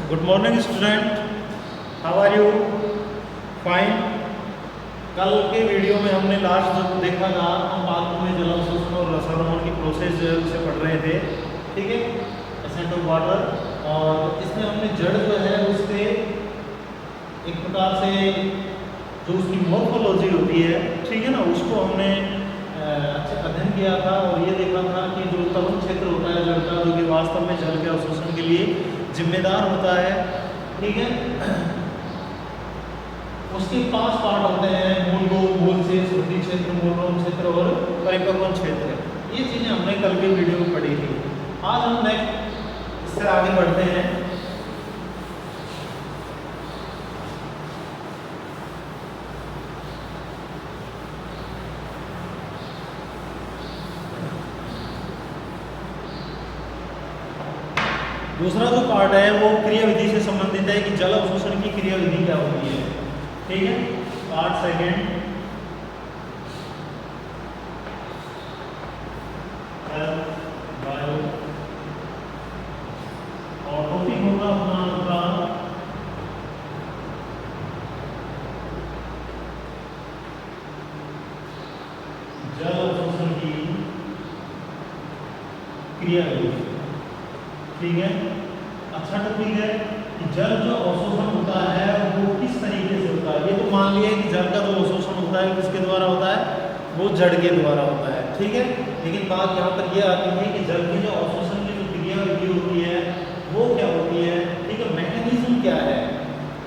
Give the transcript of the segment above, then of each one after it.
Good morning student, how are you? Fine. कल के video में हमने लास्ट जब देखा था, हम बात में जल अवशोषण और रसायनों की प्रोसेस से पढ़ रहे थे, ठीक है, एसेंट ऑफ वाटर। और इसमें हमने जड़ जो है उससे एक प्रकार से जो उसकी मॉर्फोलॉजी होती है, ठीक है ना, उसको हमने अच्छे अध्ययन किया था और ये देखा था कि जो तरुण क्षेत्र होता है जल का, जो कि वास्तव में जल के अवशोषण के लिए जिम्मेदार होता है, ठीक है, उसके 5 पार्ट होते हैं: मूल गोल, मूल शेष, वृद्धि क्षेत्र, मूलरोम क्षेत्र और परिपक्वन क्षेत्र। ये चीज़ें हमने कल के वीडियो में पढ़ी थी। आज हम नेक्स्ट इससे आगे बढ़ते हैं। दूसरा जो पार्ट है वो क्रिया विधि से संबंधित है कि जल अवशोषण की क्रिया विधि क्या होती है, ठीक है। पार्ट सेकेंड बायो और टॉपिक होगा अपना आपका जल अवशोषण की क्रिया विधि, ठीक है। अच्छा टॉपिक है कि जल जो अवशोषण होता है वो किस तरीके से होता है। ये तो मान लिया कि जल का जो अवशोषण होता है किसके द्वारा होता है, वो जड़ के द्वारा होता है, ठीक है। लेकिन बात यहाँ पर ये आती है कि जल की जो अवशोषण की जो क्रिया विधि होती है वो क्या होती है, ठीक है, मैकेनिज्म क्या है,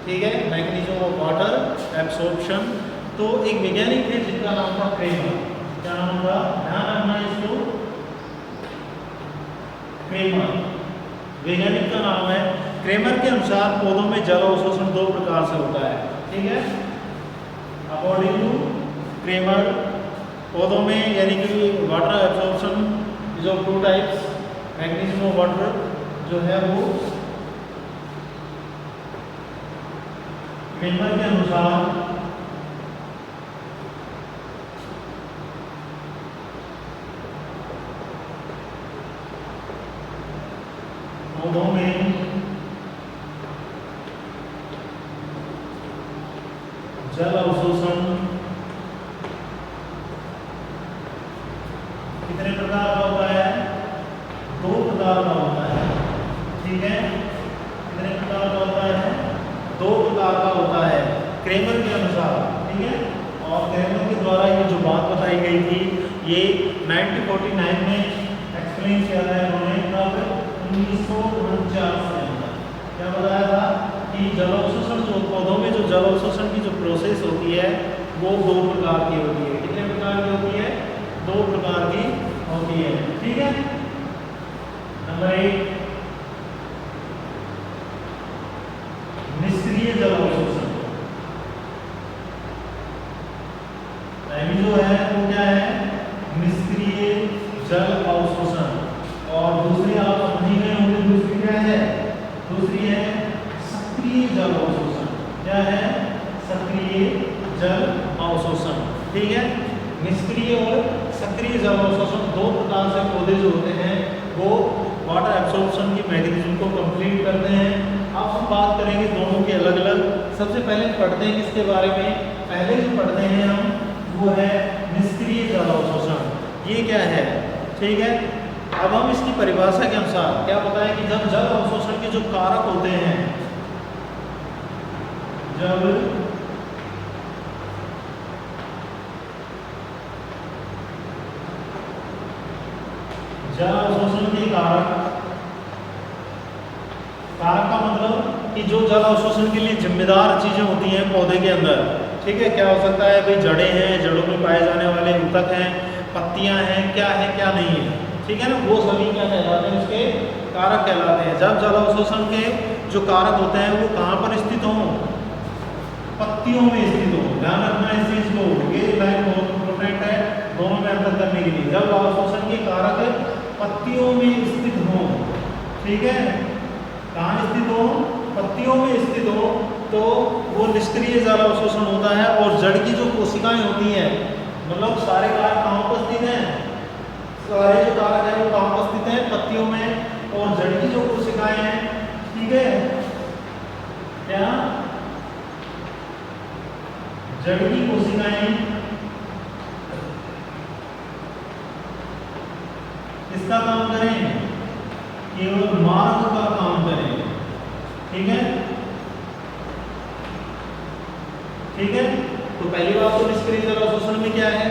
ठीक है, मैकेनिज्म ऑफ वाटर एब्सॉर्प्शन। तो एक वैज्ञानिक थे जिनका नाम था क्रेमर। क्या नाम था, ध्यान रखना इसको, क्रेमर वैज्ञानिक का नाम है। क्रेमर के अनुसार पौधों में जल अवशोषण 2 प्रकार से होता है, ठीक है। अकॉर्डिंग टू क्रेमर, पौधों में यानी कि water absorption is of 2 types. Mechanism of water जो है वो क्रेमर के अनुसार पौधों में जल अवशोषण कितने प्रकार का होता है, 2 प्रकार का होता है, ठीक है। कितने प्रकार का होता है, 2 प्रकार का होता है क्रेमर के अनुसार, ठीक है। और क्रेमर के द्वारा ये जो बात बताई गई थी ये 1949 में एक्सप्लेन किया है उन्होंने। 1949 के अंदर क्या बताया था कि जल अवशोषण जो पौधों में जो जल अवशोषण की जो प्रोसेस होती है वो 2 प्रकार की होती है। कितने प्रकार की होती है, 2 प्रकार की होती है, ठीक है। नंबर 1 निष्क्रिय जल अवशोषण। पहली जो है वो क्या है, निष्क्रिय जल अवशोषण। और दूसरी आप समझी गए होंगे, दूसरी क्या है, दूसरी है सक्रिय जल अवशोषण। क्या है, सक्रिय जल अवशोषण, ठीक है। निष्क्रिय और सक्रिय जल अवशोषण 2 प्रकार से पौधे जो होते हैं वो वाटर एब्सॉर्प्शन की मैकेनिज्म को कंप्लीट करते हैं। अब हम बात करेंगे दोनों के अलग अलग। सबसे पहले पढ़ते हैं किसके बारे में, पहले जो पढ़ते हैं हम वो है निष्क्रिय जल अवशोषण। ये क्या है, ठीक है। अब हम इसकी परिभाषा के अनुसार क्या बताएं कि जब जल अवशोषण के जो कारक होते हैं, जब जल अवशोषण के कारक, कारक का मतलब कि जो जल अवशोषण के लिए जिम्मेदार चीजें होती हैं पौधे के अंदर, ठीक है। क्या हो सकता है भाई, जड़ें हैं, जड़ों में पाए जाने वाले ऊतक हैं, पत्तियां हैं, क्या है क्या नहीं है, ठीक है ना, वो सभी क्या कहलाते हैं, उसके कारक कहलाते हैं। जब जल अवशोषण के जो कारक होते हैं वो कहाँ पर स्थित हों, पत्तियों में स्थित हो। ध्यान रखना इस चीज को, ये लाइन बहुत इंपॉर्टेंट है दोनों में अंतर करने के लिए। जब अवशोषण के कारक पत्तियों में स्थित हो, ठीक है, कहाँ स्थित हो, पत्तियों में स्थित हो, तो वो निष्क्रिय जल अवशोषण होता है। और जड़ की जो कोशिकाएं होती हैं, मतलब सारे कारक कहाँ उपस्थित हैं, सारे जो कारक है वो कहाँ उपस्थित हैं, पत्तियों में। और जड़ की जो कोशिकाएं हैं, ठीक है, क्या जड़ की कोशिकाएं किसका काम करें? केवल मार्ग का काम करें। ठीक है, ठीक है। तो पहली बात तो निष्क्रिय जल अवशोषण में क्या है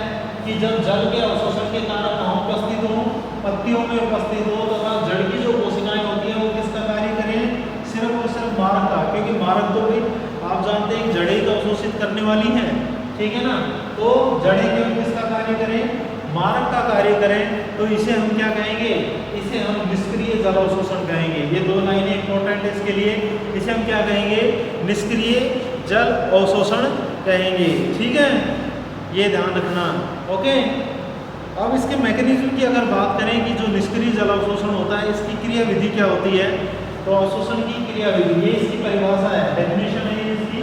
कि जब जल के अवशोषण के कारण कहाँ उपस्थित हो? पत्तियों में उपस्थित हो, तथा जड़ की जो कोशिकाएं होती हैं वो किसका कार्य करें? सिर्फ और सिर्फ मार्ग का, क्योंकि मार्ग तो भी आप जानते हैं जड़ें तो अवशोषित करने वाली हैं, ठीक है ना। तो जड़ें केवल किसका कार्य करें? मार्ग का कार्य करें। तो इसे हम क्या कहेंगे? इसे हम निष्क्रिय जल अवशोषण कहेंगे। ये दो लाइनें इंपॉर्टेंट है इसके लिए। इसे हम क्या कहेंगे? निष्क्रिय जल अवशोषण कहेंगे। ठीक है, ये ध्यान रखना। ओके, अब इसके मैकेनिज्म की अगर बात करें कि जो निष्क्रिय जल अवशोषण होता है इसकी क्रिया विधि क्या होती है, तो अवशोषण की क्रिया विधि, ये इसकी परिभाषा है, डेफिनेशन है इसकी।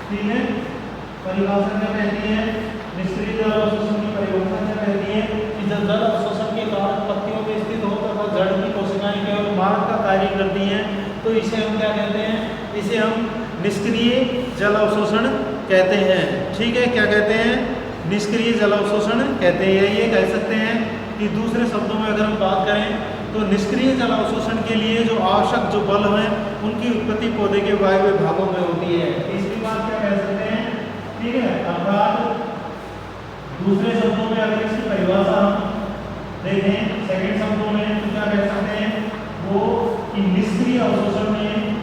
ठीक है, परिभाषा क्या कहती है? निष्क्रिय जल अवशोषण की परिभाषा क्या कहती है कि जब जल अवशोषण के कारण पत्तियों में स्थित हो तथा जड़ की कोशिकाएं केवल मार्ग का कार्य करती हैं, तो इसे हम क्या कहते हैं? इसे हम निष्क्रिय जल अवशोषण कहते हैं। ठीक है, क्या कहते हैं? निष्क्रिय जल अवशोषण कहते हैं। ये कह सकते हैं कि दूसरे शब्दों में अगर हम बात करें तो निष्क्रिय जल अवशोषण के लिए जो आवश्यक जो बल हैं उनकी उत्पत्ति पौधे के वायवीय भागों में होती है। तीसरी बात क्या कह सकते हैं? ठीक है, अर्थात दूसरे शब्दों में अगर इसकी परिभाषा देखें सेकंड शब्दों में, तो क्या कह सकते हैं? वो कि निष्क्रिय अवशोषण में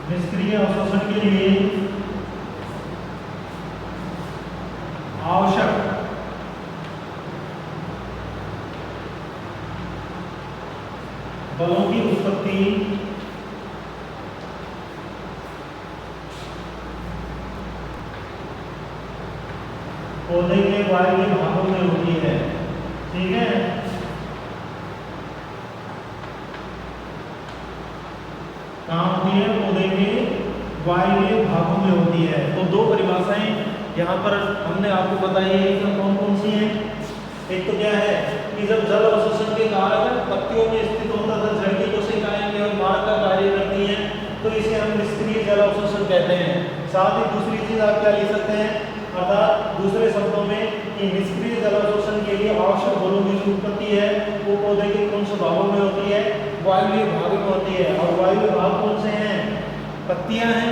निष्क्रिय अवशोषण के लिए आवश्यक बलों की उत्पत्ति पौधे के वायवीय भागों में होती है। ठीक है, कहाँ होती है? पौधे के वायवीय भागों में होती है। तो दो परिभाषाएं यहाँ पर हमने आपको बताई है, कौन कौन सी हैं? एक तो क्या है कि जब जल अवशोषण के कारण पत्तियों में स्थित होता था जड़ की कोशिकाएं केवल मार्ग का कार्य करती हैं, तो इसे हम निष्क्रिय जल अवशोषण कहते हैं। साथ ही दूसरी चीज आप क्या लिख सकते हैं? अर्थात दूसरे शब्दों में कि निष्क्रिय जल अवशोषण के लिए आवश्यक बलों की जो उत्पत्ति है वो पौधे के कौन से भागों में होती है? वायवीय भाग में होती है। और वायवीय भाग कौन से हैं? पत्तियां हैं।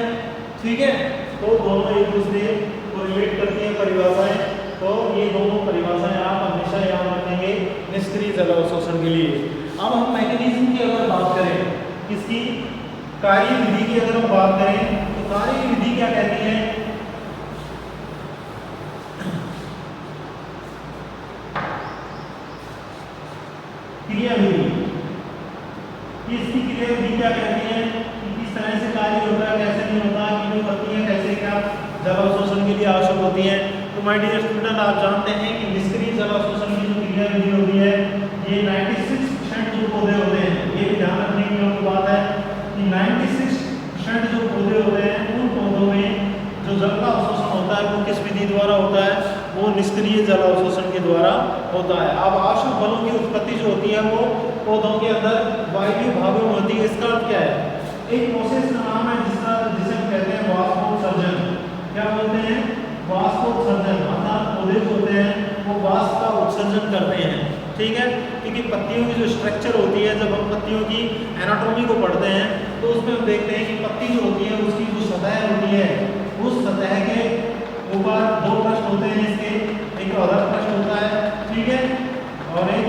ठीक है, तो दोनों एक दूसरे को रिलेट करती हैं परिभाषाएं। तो ये दोनों परिभाषाएं आप हमेशा याद रखेंगे निष्क्रिय जल अवशोषण के लिए। अब हम मैकेनिज्म की अगर बात करें, इसकी कार्य विधि की अगर हम बात करें, तो कार्य विधि क्या कहती है? क्रिया विधि। इसकी क्रिया विधि क्या कहती है कि किस तरह से कार्य होता है, कैसे नहीं होता, कितनी होती है, कैसे क्या जल अवशोषण के लिए आवश्यक होती है। तो माय डियर स्टूडेंट, आप जानते हैं कि निष्क्रिय जल अवशोषण की जो क्रिया विधि होती है, ये 96% जो पौधे होते हैं, ये भी ध्यान रखने की योग्य बात है कि 96% जो पौधे होते हैं उन पौधों में जो जल का अवशोषण होता है वो किस विधि द्वारा होता है? वो निष्क्रिय जल अवशोषण के द्वारा होता है। अब आवश्यक बलों की उत्पत्ति जो होती है वो पौधों के अंदर वायवीय भागों में होती है। इसका अर्थ क्या है? एक प्रोसेस का नाम है जिसे हम कहते हैं वाष्पोत्सर्जन। क्या बोलते हैं? वाष्पोत्सर्जन। अर्थात पौधे जो होते हैं वो वाष्प का उत्सर्जन करते हैं। ठीक है, क्योंकि पत्तियों की जो स्ट्रक्चर होती है, जब हम पत्तियों की एनाटॉमी को पढ़ते हैं तो उसमें हम देखते हैं कि पत्ती जो होती है उसकी जो सतह होती है, उस सतह के ऊपर दो पृष्ठ होते हैं इसके, एक अधर पृष्ठ होता है, ठीक है, और एक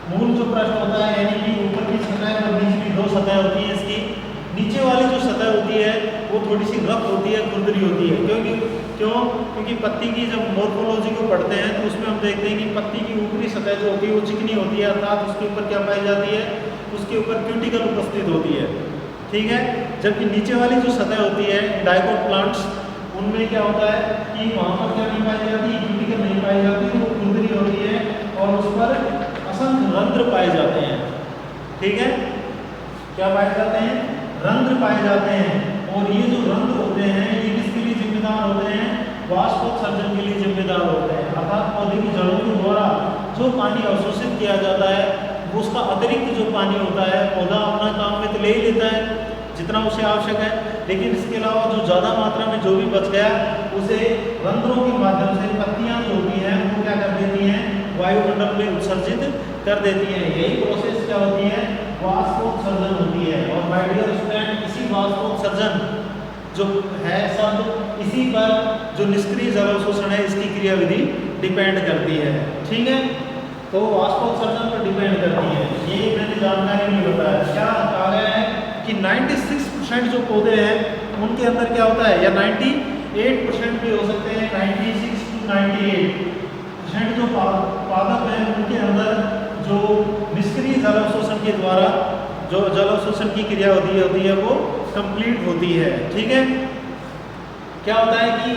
मूल जो पृष्ठ होता है, यानी कि ऊपर की सतह और नीचे की दो सतह होती है इसकी। नीचे वाली जो सतह होती है वो थोड़ी सी रफ होती है, खुरदरी होती है। क्योंकि पत्ती की जब मॉर्फोलॉजी को पढ़ते हैं तो उसमें हम देखते हैं कि पत्ती की ऊपरी सतह जो होती है वो चिकनी होती है, अर्थात उसके ऊपर क्या पाई जाती है? उसके ऊपर क्यूटिकल उपस्थित होती है। ठीक है, जबकि नीचे वाली जो सतह होती है डाइकोट प्लांट्स, उनमें क्या होता है कि वहाँ पर क्या नहीं पाई जाती? क्यूटिकल नहीं पाई जाती, वो खुरदरी होती है और उस पर असंख्य रंध्र पाए जाते हैं। ठीक है, क्या पाए जाते हैं? रंध्र पाए जाते हैं। और ये जो रंध्र होते हैं ये किसके लिए जिम्मेदार होते हैं? वाष्पोत्सर्जन के लिए जिम्मेदार होते हैं। अर्थात पौधे की जड़ों के द्वारा जो पानी अवशोषित किया जाता है उसका अतिरिक्त जो पानी होता है पौधा अपना काम में तो ले ही लेता है जितना उसे आवश्यक है, लेकिन इसके अलावा जो ज़्यादा मात्रा में जो भी बच गया उसे रंध्रों के माध्यम से पत्तियां जो होती हैं वो क्या कर देती हैं, वायुमंडल में उत्सर्जित कर देती हैं। यही प्रोसेस क्या होती है, वाष्पोत्सर्जन होती है। और माय डियर स्टूडेंट, इसी वाष्पोत्सर्जन जो है शब्द, इसी पर जो निष्क्रिय जल अवशोषण है इसकी क्रियाविधि डिपेंड करती है। ठीक है, तो वाष्पोत्सर्जन पर डिपेंड करती है। ये मैंने जानकारी नहीं बताया। क्या कहा गया है कि 96% जो पौधे हैं उनके अंदर क्या होता है, या 98% भी हो सकते हैं, 96 to 98% जो पादप हैं उनके अंदर जो निष्क्रिय जल अवशोषण के द्वारा जो जल अवशोषण की क्रिया होती है वो कंप्लीट होती है। ठीक है, क्या होता है कि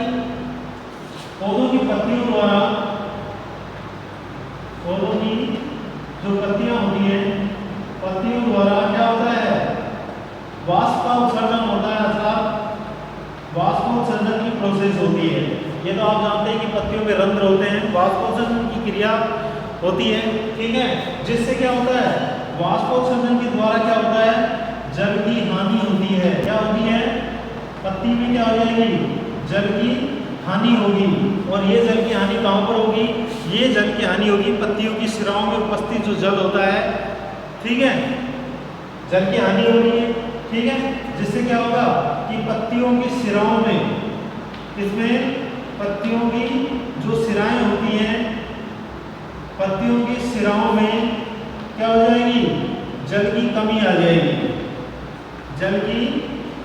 पौधों की पत्तियों द्वारा, पौधों की जो पत्तियां होती हैं पत्तियों द्वारा क्या होता है, वाष्प का उत्सर्जन होता है, अर्थात वाष्पोत्सर्जन की प्रोसेस होती है। ये तो आप जानते हैं कि पत्तियों में रंध्र होते हैं, वाष्पोत्सर्जन की क्रिया होती है। ठीक है, जिससे क्या होता है, वाष्पोत्सर्जन के द्वारा क्या होता है, जल की हानि होती है। क्या होती है, पत्ती में क्या हो जाएगी, जल की हानि होगी। और ये जल की हानि कहाँ पर होगी, ये जल की हानि होगी पत्तियों की शिराओं में उपस्थित जो जल होता है। ठीक है, जल की हानि हो रही है। ठीक है, जिससे क्या होगा कि पत्तियों की शिराओं में, इसमें पत्तियों की जो शिराएं होती हैं, पत्तियों की शिराओं में क्या हो जाएगी, जल की कमी आ जाएगी, जल की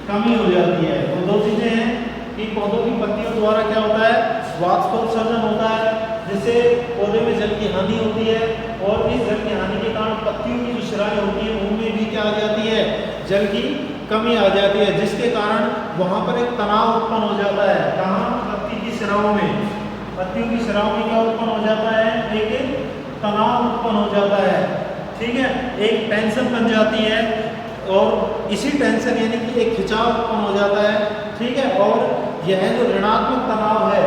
कमी हो जाती है। तो दो चीजें हैं कि पौधों की पत्तियों द्वारा क्या होता है, वाष्पोत्सर्जन होता है जिससे पौधे में जल की हानि होती है। और इस जल की हानि के कारण पत्तियों की जो शिराएं होती हैं उनमें भी क्या आ जाती है, जल की कमी आ जाती है, जिसके कारण वहाँ पर एक तनाव उत्पन्न हो जाता है। कहाँ, पत्ती की शिराओं में, पत्तियों की शिराओं में क्या उत्पन्न हो जाता है, एक तनाव उत्पन्न हो जाता है। ठीक है, एक टेंशन बन जाती है और इसी टेंशन यानी कि एक खिंचाव उत्पन्न हो जाता है। ठीक है, और यह जो ऋणात्मक तनाव है,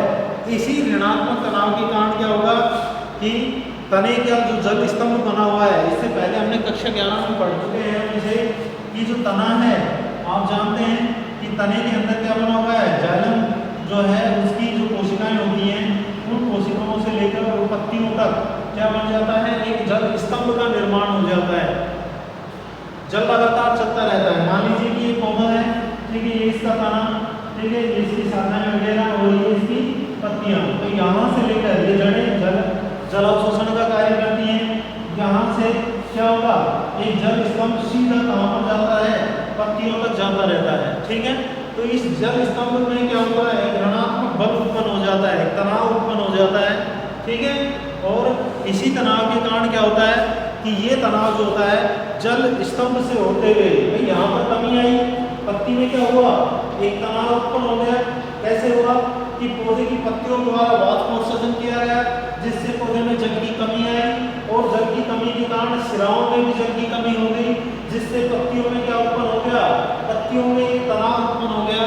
इसी ऋणात्मक तनाव के कारण क्या होगा कि तने का जो जल स्तंभ बना हुआ है, इससे पहले हमने कक्षा 11 में पढ़ चुके हैं इसे, कि जो तना है आप जानते हैं कि तने के अंदर क्या बना हुआ है, जाइलम जो है उसकी जो कोशिकाएं होती हैं उन कोशिकाओं से लेकर वो पत्तियों तक क्या बन जाता है, एक जल स्तंभ का निर्माण हो जाता है। जल लगातार चलता रहता है। मान लीजिए कि ये पौधा है, ठीक है, ये इसका तना, ठीक है, ये इसकी शाखाएं वगैरह और ये इसकी पत्तियां, तो यहाँ से लेकर ये जड़ें जल अवशोषण का कार्य करती हैं। यहाँ से क्या होगा, एक जल स्तंभ सीधा कहाँ पर जाता है, पत्तियों तक जाता रहता है। ठीक है, तो इस जल स्तंभ में क्या होता है, एक ऋणात्मक बल उत्पन्न हो जाता है, एक तनाव उत्पन्न हो जाता है। ठीक है, और इसी तनाव के कारण क्या होता है कि ये तनाव जो होता है जल स्तंभ से होते हुए, भाई यहाँ पर कमी आई, पत्ती में क्या हुआ, एक तनाव उत्पन्न हो गया। कैसे हुआ कि पौधे की पत्तियों द्वारा वाष्पोत्सर्जन किया गया, जिससे पौधे में जल की कमी आई, और जल की कमी के कारण शिराओं में भी जल की कमी हो गई, जिससे पत्तियों में क्या उत्पन्न हो गया, पत्तियों में एक तनाव उत्पन्न हो गया।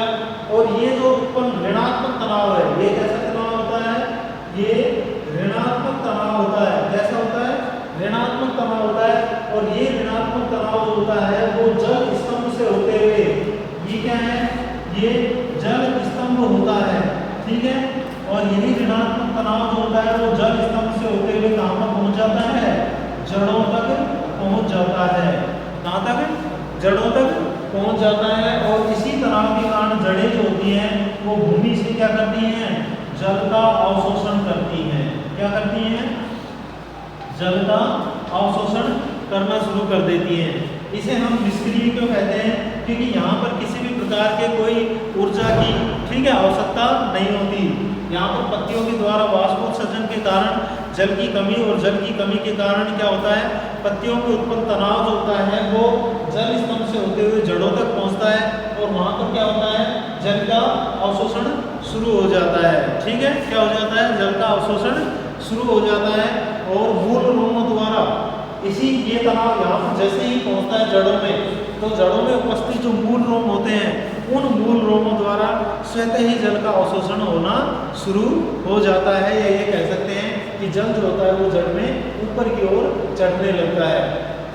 और ये जो उत्पन्न ऋणात्मक तनाव है, ये कैसा तनाव होता है, ये ऋणात्मक तनाव होता है। कैसा होता है, ऋणात्मक तनाव होता है। और ये ऋणात्मक तनाव जो होता है वो जल स्तंभ से होते हुए, ये क्या है, ये जल स्तंभ होता है। ठीक है, और यही ऋणात्मक तनाव जो होता है वो जल स्तंभ से होते हुए कहाँ तक पहुँच जाता है, जड़ों तक पहुँच जाता है। कहाँ तक, जड़ों तक पहुँच जाता है। और इसी तनाव के कारण जड़ें जो होती हैं वो भूमि से क्या करती हैं, जल का अवशोषण करती हैं। क्या करती हैं, जल का अवशोषण करना शुरू कर देती हैं। इसे हम निष्क्रिय क्यों कहते हैं, क्योंकि यहाँ पर किसी भी प्रकार के कोई ऊर्जा की, ठीक है, आवश्यकता नहीं होती। यहाँ पर पत्तियों के द्वारा वाष्पोत्सर्जन के कारण जल की कमी, और जल की कमी के कारण क्या होता है, पत्तियों में उत्पन्न तनाव जो होता है वो जल स्तंभ से होते हुए जड़ों तक पहुँचता है, और वहाँ पर क्या होता है, जल का अवशोषण शुरू हो जाता है। ठीक है, क्या हो जाता है, जल का अवशोषण शुरू हो जाता है। और मूल रोमों द्वारा इसी ये तनाव यहाँ पर जैसे ही पहुँचता है जड़ों में, तो जड़ों में उपस्थित जो मूल रोम होते हैं उन मूल रोमों द्वारा स्वतः ही जल का अवशोषण होना शुरू हो जाता है, या ये कह सकते हैं कि जल जो होता है वो जड़ में ऊपर की ओर चढ़ने लगता है।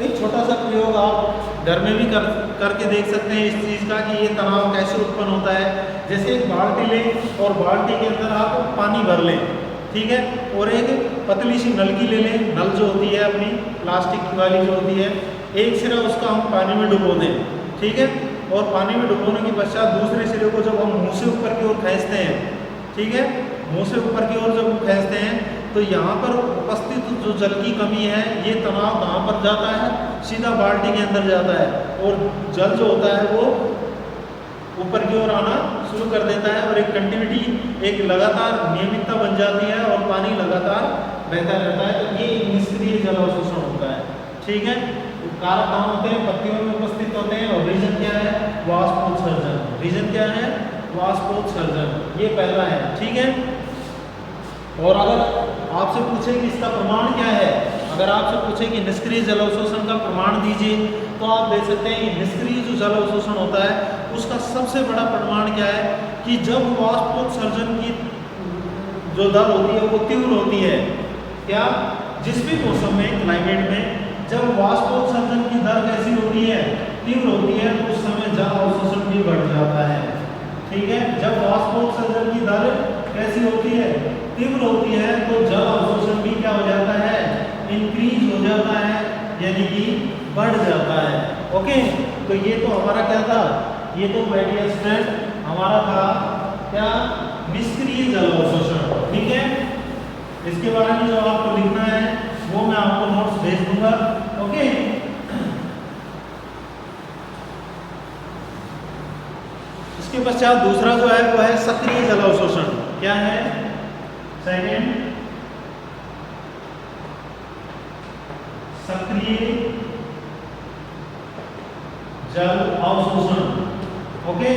एक छोटा सा प्रयोग आप घर में भी करके देख सकते हैं इस चीज़ का कि ये तनाव कैसे उत्पन्न होता है। जैसे एक बाल्टी लें और बाल्टी के अंदर आप पानी भर लें, ठीक है, और एक पतली सी नलकी ले लें, नल जो होती है अपनी प्लास्टिक वाली जो होती है, एक सिरा उसका हम पानी में डुबो दें, ठीक है, और पानी में डुबोने के पश्चात दूसरे सिरे को जब हम मुँह से ऊपर की ओर खींचते हैं, ठीक है, मुँह से ऊपर की ओर जब हम खींचते हैं तो यहाँ पर उपस्थित जो जल की कमी है ये तनाव कहाँ पर जाता है, सीधा बाल्टी के अंदर जाता है और जल जो होता है वो ऊपर की ओर आना शुरू कर देता है और एक कंटिन्यूटी, एक लगातार नियमितता बन जाती है और पानी लगातार बहता रहता है। तो ये निष्क्रिय जल अवशोषण होता है, ठीक है। कारक कहाँ होते हैं, पत्तियों में उपस्थित होते हैं और रीजन क्या है, वाष्पोत्सर्जन। रीजन क्या है, वाष्पोत्सर्जन, ये पहला है, ठीक है। और अगर आपसे पूछे कि इसका प्रमाण क्या है, अगर आपसे पूछे कि निष्क्रिय जल अवशोषण का प्रमाण दीजिए, तो आप दे सकते हैं कि निष्क्रिय जो जल अवशोषण होता है उसका सबसे बड़ा प्रमाण क्या है कि जब वाष्पोत्सर्जन की जो दर होती है वो तीव्र होती है, क्या, जिस भी मौसम में, क्लाइमेट में जब वाष्पोत्सर्जन की दर कैसी होती है, तीव्र होती है, तो उस समय जल अवशोषण भी बढ़ जाता है, ठीक है। जब वाष्पोत्सर्जन की दर कैसी होती है, तीव्र होती है, तो जल अवशोषण भी क्या हो जाता है, इंक्रीज हो जाता है, यानी कि बढ़ जाता है। ओके, तो ये तो हमारा क्या था, ये तो माय डियर स्टूडेंट हमारा था क्या, निष्क्रिय जल अवशोषण, ठीक है। इसके बारे में जो आपको लिखना है वो मैं आपको नोट्स भेज दूंगा, ओके। इसके पश्चात दूसरा जो है वो है सक्रिय जल अवशोषण। क्या है, सेकेंड, सक्रिय जल अवशोषण, ओके।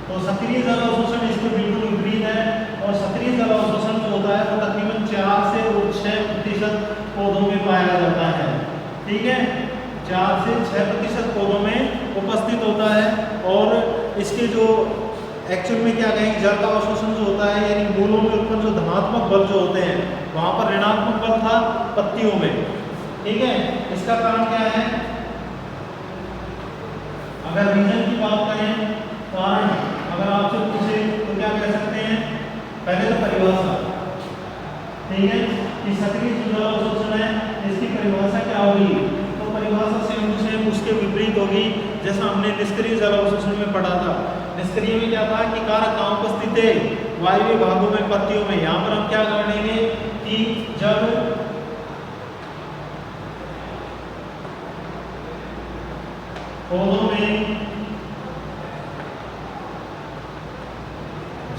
तो सक्रिय जल अवशोषण इसके बिल्कुल विपरीत है, और सक्रिय जल अवशोषण जो होता है वो तकरीबन 4 से 6% पौधों में पाया जाता है, ठीक है, 4 से 6% पौधों में उपस्थित होता है। और इसके जो एक्चुअल में क्या कहेंगे, जल का अवशोषण जो होता है यानी मूलों में उत्पन्न जो धनात्मक बल जो होते हैं वहाँ पर ऋणात्मक बल था पत्तियों में, ठीक है। इसका कारण क्या है, अगर रीजन की बात करें, कारण अगर आपसे पूछे तो क्या कह सकते हैं, पहले तो परिभाषा, ठीक है, कि सक्रिय जल अवशोषण है इसकी परिभाषा क्या होगी, तो परिभाषा सेम उसके विपरीत होगी जैसा हमने निष्क्रिय जल अवशोषण में पढ़ा था। निष्क्रिय में क्या था कि कारक कहाँ उपस्थित है, वायवीय भागों में, पत्तियों में। यहाँ पर हम क्या करेंगे कि जब पौधों में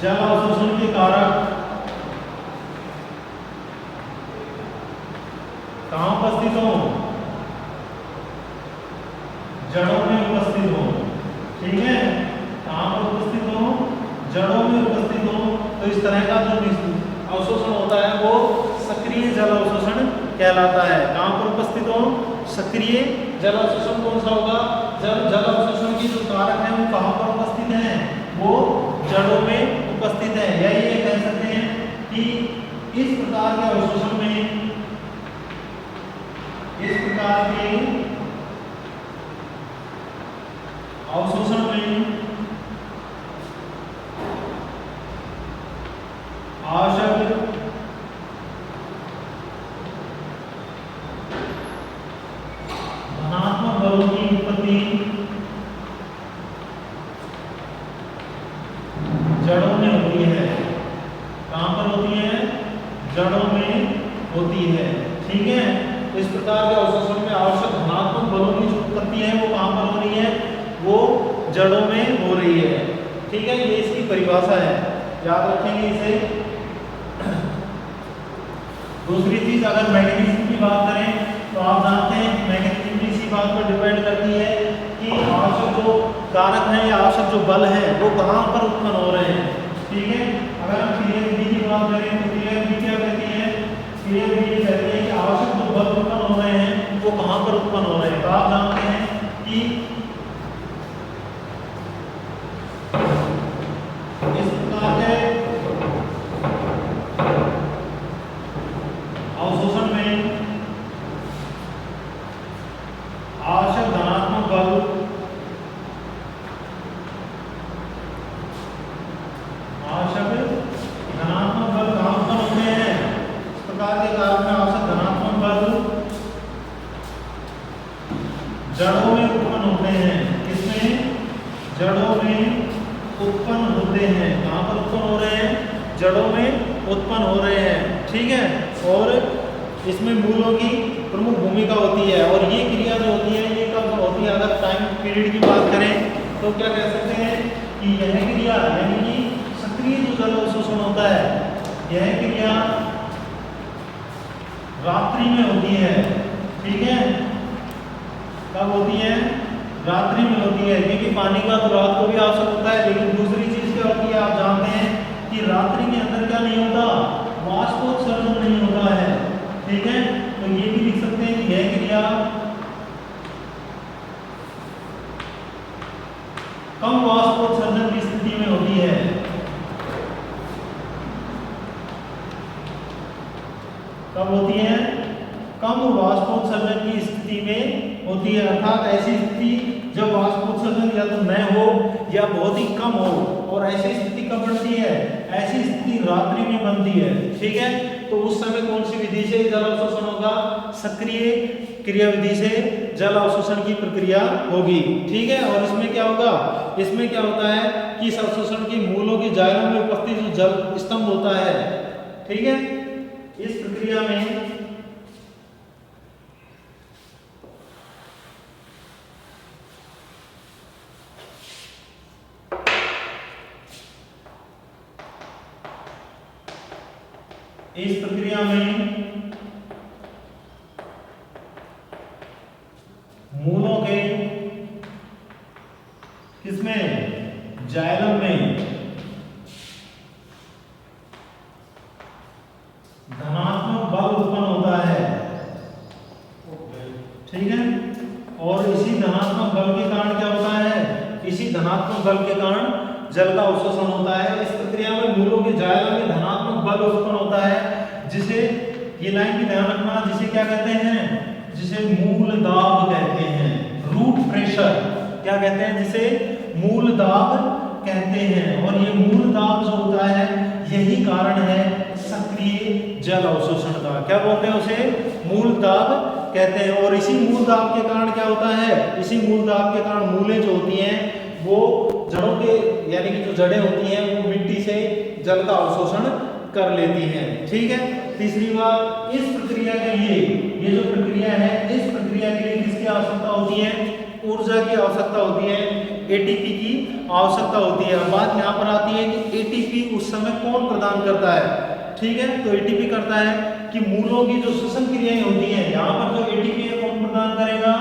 जल अवशोषण के कारक कहाँ उपस्थित हो, जड़ों में उपस्थित हो, ठीक है, कहाँ पर उपस्थित हो, जड़ों में उपस्थित हो, तो इस तरह का जो अवशोषण होता है वो सक्रिय जल अवशोषण कहलाता है। कहाँ पर उपस्थित हो, सक्रिय जल अवशोषण कौन सा होगा, जब जल अवशोषण की जो कारक है वो कहाँ पर उपस्थित है, वो जड़ों में उपस्थित है। या ये कह सकते हैं कि इस प्रकार के अवशोषण में, इस प्रकार के अवशोषण में आवश्यक धनात्मक बलों की उत्पत्ति जड़ों में होती है। कहाँ पर होती है, जड़ों में होती है, ठीक है। इस प्रकार के अवशोषण में आवश्यक धनात्मक बलों की जो उत्पत्ति है वो कहाँ पर हो रही है, वो जड़ों में हो रही है, ठीक है। ये इसकी परिभाषा है, याद रखेंगे इसे। दूसरी चीज, अगर मैग्नीशियम की बात करें तो आप जानते हैं कि मैग्नीशियम भी इसी बात पर डिपेंड करती है कि आवश्यक जो कारक हैं या आवश्यक जो बल है वो कहाँ पर उत्पन्न हो रहे हैं, ठीक है। अगर हम क्लियर की बात करें तो क्लियर क्या कहती है, क्लियर कहती है कि आवश्यक जो बल उत्पन्न हो रहे हैं वो वो कहाँ पर उत्पन्न हो रहे हैं? तो आप जानते हैं कि इस प्रकार के अवशोषण में आवश्यक धनात्मक बल कहाँ उत्पन्न होते हैं? इस प्रकार के कार्य में आवश्यक धनात्मक बल जड़ों में उत्पन्न होते हैं। किसमें? जड़ों में उत्पन्न होते हैं। कहाँ पर उत्पन्न हो रहे हैं? जड़ों में उत्पन्न हो रहे हैं। ठीक है, और इसमें मूलों की प्रमुख भूमिका होती है। और ये क्रिया जो होती है ये कब होती है? अगर टाइम पीरियड की बात करें तो क्या कह सकते हैं कि यह क्रिया यानी कि सक्रिय जो जल अवशोषण होता है, यह क्रिया रात्रि में होती है। ठीक है, कब होती है? रात्रि में होती है, क्योंकि पानी का तो रात को भी आवश्यक होता है। लेकिन दूसरी चीज क्या होती है? आप जानते हैं कि रात्रि के अंदर क्या नहीं होता? वाष्पोत्सर्जन नहीं होता है। ठीक है, तो ये भी लिख सकते हैं कि यह क्रिया कम वाष्पोत्सर्जन की स्थिति में होती है। कब होती है? कम वाष्पोत्सर्जन की स्थिति में होती है। अर्थात ऐसी स्थिति जब वाष्पोत्सर्जन या तो न हो या बहुत ही कम हो। और ऐसी स्थिति कब बनती है? ऐसी स्थिति रात्रि में बनती है। ठीक है, तो उस समय कौन सी विधि से जल अवशोषण होगा? सक्रिय क्रिया विधि से जल अवशोषण की प्रक्रिया होगी। ठीक है, और इसमें क्या होगा? इसमें क्या होता है कि इस अवशोषण की मूलों की जायलों में उपस्थित जो जल स्तंभ होता है, ठीक है, इस प्रक्रिया में मूलों के किसमें? जाइलम में धनात्मक बल उत्पन्न होता है। ठीक है, और इसी धनात्मक बल के कारण क्या होता है? इसी धनात्मक बल के कारण जल का अवशोषण होता है। इस प्रक्रिया में मूलों के जाइलम में धनात्मक बल उत्पन्न होता है, जिसे ये लाइन भी ध्यान रखना, जिसे क्या कहते हैं? जिसे मूल दाब कहते हैं। रूट प्रेशर क्या कहते हैं? जिसे मूल दाब कहते हैं। और ये मूल दाब जो होता है यही कारण है सक्रिय जल अवशोषण का। क्या बोलते हैं उसे? मूल दाब कहते हैं। और इसी मूल दाब के कारण क्या होता है? इसी मूल दाब के कारण मूलें जो होती हैं वो जड़ों के यानी कि जो जड़ें होती हैं वो मिट्टी से जल का अवशोषण कर लेती हैं। ठीक है, तीसरी बात, इस प्रक्रिया के लिए ये जो प्रक्रिया है, इस प्रक्रिया के लिए किसकी आवश्यकता होती है? ऊर्जा की आवश्यकता होती है, एटीपी की आवश्यकता होती है। बात यहाँ पर आती है कि एटीपी उस समय कौन प्रदान करता है? ठीक है, तो एटीपी करता है कि मूलों की जो श्वसन क्रियाएं होती हैं, यहाँ पर जो एटीपी है कौन प्रदान करेगा?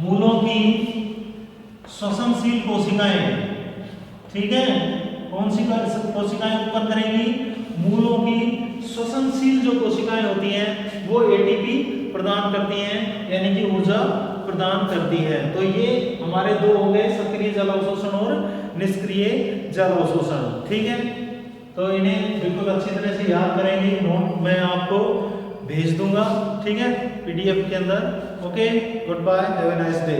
मूलों की श्वसनशील कोशिकाएं। ठीक है, कौन सी कोशिकाएं उत्पन्न करेंगी? मूलों की श्वसनशील जो कोशिकाएं होती हैं वो एटीपी प्रदान करती हैं, यानी कि ऊर्जा प्रदान करती है। तो ये हमारे दो हो गए, सक्रिय जल अवशोषण और निष्क्रिय जल अवशोषण। ठीक है, तो इन्हें बिल्कुल अच्छी तरह से याद करेंगे। नोट मैं आपको भेज दूंगा, ठीक है, पीडीएफ के अंदर। Okay, good bye, have a nice day.